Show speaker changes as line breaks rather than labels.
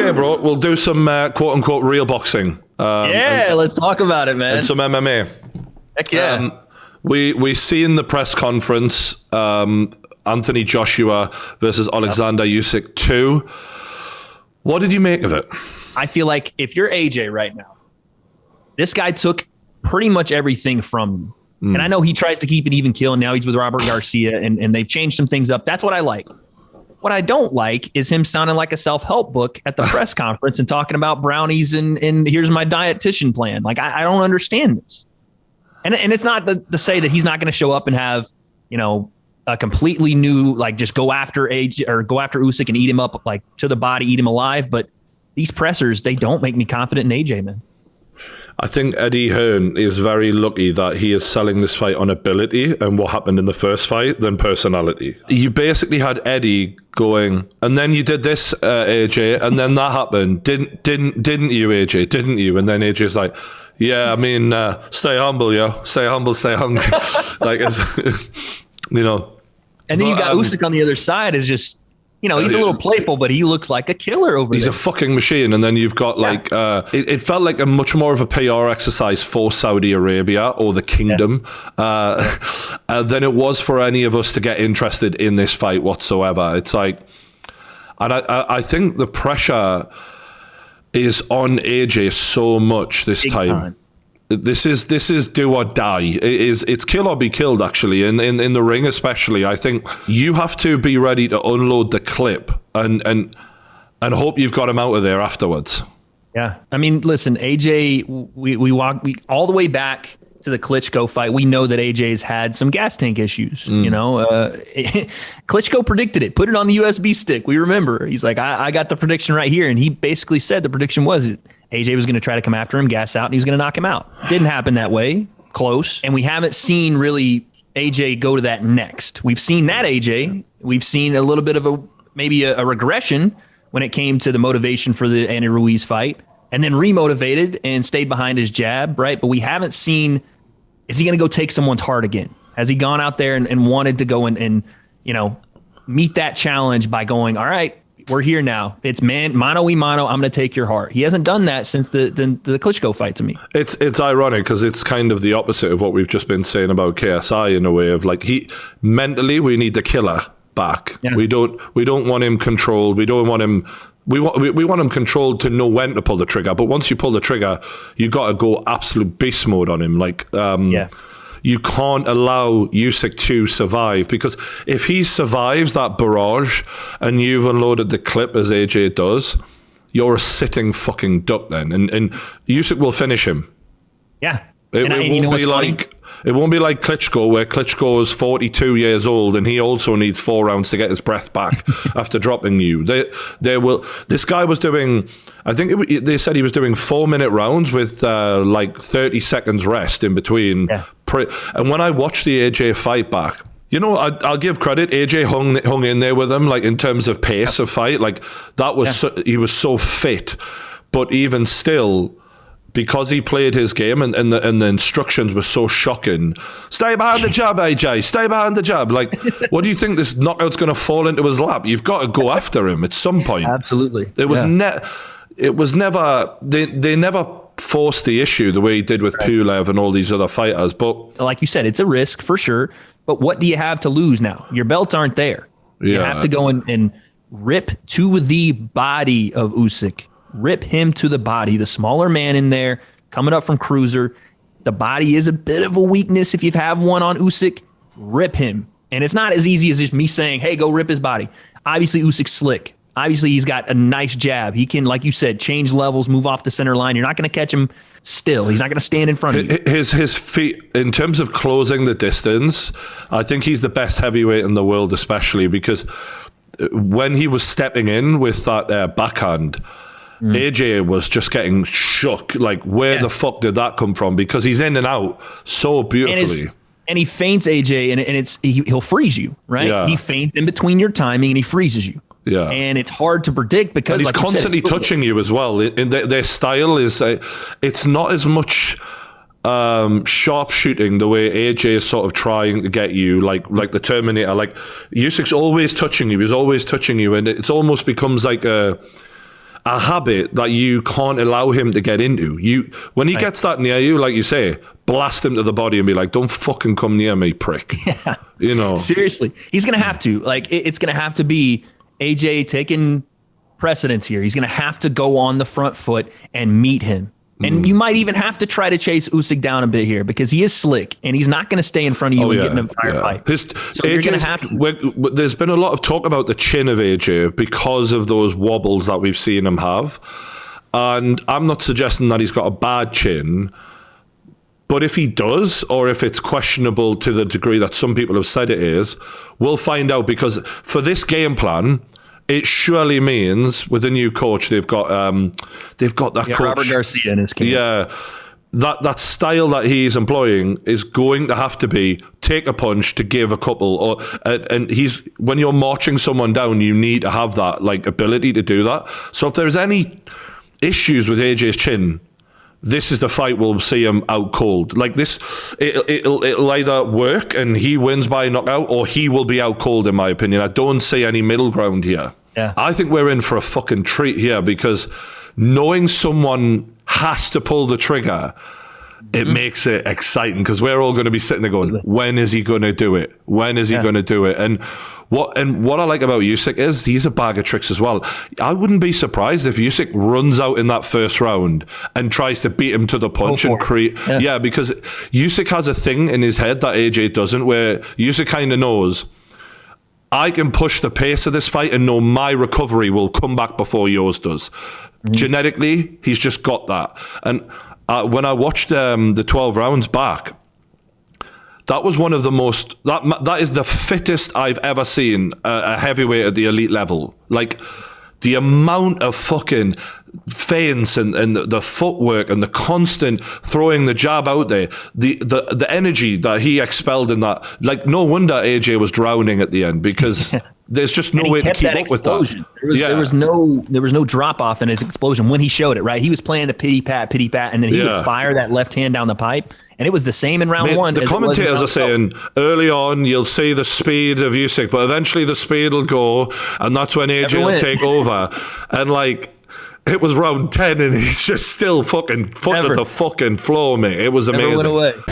Okay, bro. We'll do some quote unquote real boxing.
Let's talk about it, man.
And some MMA.
Heck yeah.
We see in the press conference Anthony Joshua versus Oleksandr Usyk 2. What did you make of it?
I feel like if you're AJ right now, this guy took pretty much everything from you. And I know he tries to keep it even kill, and now he's with Robert Garcia, and they've changed some things up. That's what I like. What I don't like is him sounding like a self-help book at the press conference and talking about brownies and here's my dietitian plan. Like, I don't understand this. And it's not to say that he's not going to show up and have, a completely new, like, just go after AJ or go after Usyk and eat him up, like, to the body, eat him alive. But these pressers, they don't make me confident in AJ, man.
I think Eddie Hearn is very lucky that he is selling this fight on ability and what happened in the first fight than personality. You basically had Eddie going, and then you did this, AJ, and then that happened. Didn't you, AJ? Didn't you? And then AJ's like, yeah, I mean, stay humble, yo. Stay humble, stay hungry. Like, it's,
And then you got Usyk on the other side is just, he's a little playful, but he looks like a killer over there.
He's a fucking machine. And then you've got it felt like a much more of a PR exercise for Saudi Arabia or the kingdom than it was for any of us to get interested in this fight whatsoever. It's like, and I think the pressure is on AJ so much this time. This is do or die. It's kill or be killed, actually. In the ring, especially, I think you have to be ready to unload the clip and hope you've got him out of there afterwards.
Yeah, I mean, listen, AJ, we all the way back to the Klitschko fight. We know that AJ's had some gas tank issues. Klitschko predicted it. Put it on the USB stick. We remember. He's like, I got the prediction right here, and he basically said the prediction was AJ was going to try to come after him, gas out, and he was going to knock him out. Didn't happen that way. Close. And we haven't seen really AJ go to that next. We've seen that AJ. We've seen a little bit of maybe a regression when it came to the motivation for the Andy Ruiz fight, and then remotivated and stayed behind his jab, right? But we haven't seen, is he going to go take someone's heart again? Has he gone out there and wanted to go and meet that challenge by going, all right, we're here now. It's mano y mano. I'm going to take your heart. He hasn't done that since the Klitschko fight to me. It's
ironic because it's kind of the opposite of what we've just been saying about KSI in a way of like mentally we need the killer back. Yeah. We don't want him controlled. We don't want him. We want him controlled to know when to pull the trigger. But once you pull the trigger, you got to go absolute beast mode on him. Like you can't allow Usyk to survive, because if he survives that barrage and you've unloaded the clip as AJ does, you're a sitting fucking duck then, and Usyk will finish him.
Yeah,
it won't be like Klitschko, where Klitschko is 42 years old and he also needs 4 rounds to get his breath back after dropping you. This guy was doing, I think they said he was doing 4-minute rounds with like 30 seconds rest in between. Yeah. And when I watched the AJ fight back, I'll give credit. AJ hung in there with him, like in terms of pace of fight. Like that was he was so fit, but even still, because he played his game and the instructions were so shocking. Stay behind the jab, AJ. Stay behind the jab. Like, what do you think this knockout's going to fall into his lap? You've got to go after him at some point.
Absolutely.
It was never. They never forced the issue the way he did with Pulev and all these other fighters. But
like you said, it's a risk for sure. But what do you have to lose now? Your belts aren't there. Yeah. You have to go and rip to the body of Usyk. Rip him to the body. The smaller man in there, coming up from cruiser. The body is a bit of a weakness. If you have one on Usyk, rip him. And it's not as easy as just me saying, hey, go rip his body. Obviously, Usyk's slick. Obviously, he's got a nice jab. He can, like you said, change levels, move off the center line. You're not going to catch him still. He's not going to stand in front of you.
His feet, in terms of closing the distance, I think he's the best heavyweight in the world, especially because when he was stepping in with that backhand, AJ was just getting shook. Like, where the fuck did that come from? Because he's in and out so beautifully.
And he feints AJ, and he'll freeze you, right? Yeah. He feints in between your timing, and he freezes you. Yeah, and it's hard to predict because
he's constantly touching you as well. Their style is it's not as much sharpshooting the way AJ is sort of trying to get you, like the Terminator. Like Usyk's always touching you. He's always touching you, and it almost becomes like a a habit that you can't allow him to get into. When he gets that near you, like you say, blast him to the body and be like, don't fucking come near me, prick.
Yeah.
You know,
seriously, he's going to have to, like, it's going to have to be AJ taking precedence here. He's going to have to go on the front foot and meet him. And you might even have to try to chase Usyk down a bit here because he is slick and he's not going to stay in front of you and get in a fire fight. So you're going to have to.
There's been a lot of talk about the chin of AJ because of those wobbles that we've seen him have. And I'm not suggesting that he's got a bad chin, but if he does, or if it's questionable to the degree that some people have said it is, we'll find out, because for this game plan, it surely means with the new coach they've got that coach
Robert Garcia in his camp.
Yeah, that style that he's employing is going to have to be take a punch to give a couple, and when you're marching someone down, you need to have that like ability to do that. So if there's any issues with AJ's chin, this is the fight we'll see him out cold. Like this, it'll either work and he wins by knockout, or he will be out cold, in my opinion. I don't see any middle ground here.
Yeah.
I think we're in for a fucking treat here, because knowing someone has to pull the trigger, it makes it exciting, because we're all going to be sitting there going, when is he going to do it? When is he going to do it? And what I like about Usyk is he's a bag of tricks as well. I wouldn't be surprised if Usyk runs out in that first round and tries to beat him to the punch and create. Yeah, because Usyk has a thing in his head that AJ doesn't, where Usyk kind of knows, I can push the pace of this fight and know my recovery will come back before yours does. Genetically, he's just got that. And when I watched the 12 rounds back, that was one of the most, that is the fittest I've ever seen a heavyweight at the elite level. Like, the amount of fucking feints and the footwork and the constant throwing the jab out there, the energy that he expelled in that, like, no wonder AJ was drowning at the end, because there's just no way to keep up with that.
There was no drop off in his explosion when he showed it, right? He was playing the pity pat, and then he would fire that left hand down the pipe. And it was the same in round one.
The commentators are saying early on you'll see the speed of Usyk, but eventually the speed will go, and that's when AJ will take over. And like, it was round 10 and he's just still fucking foot to the fucking floor, mate. It was amazing.
Never went away.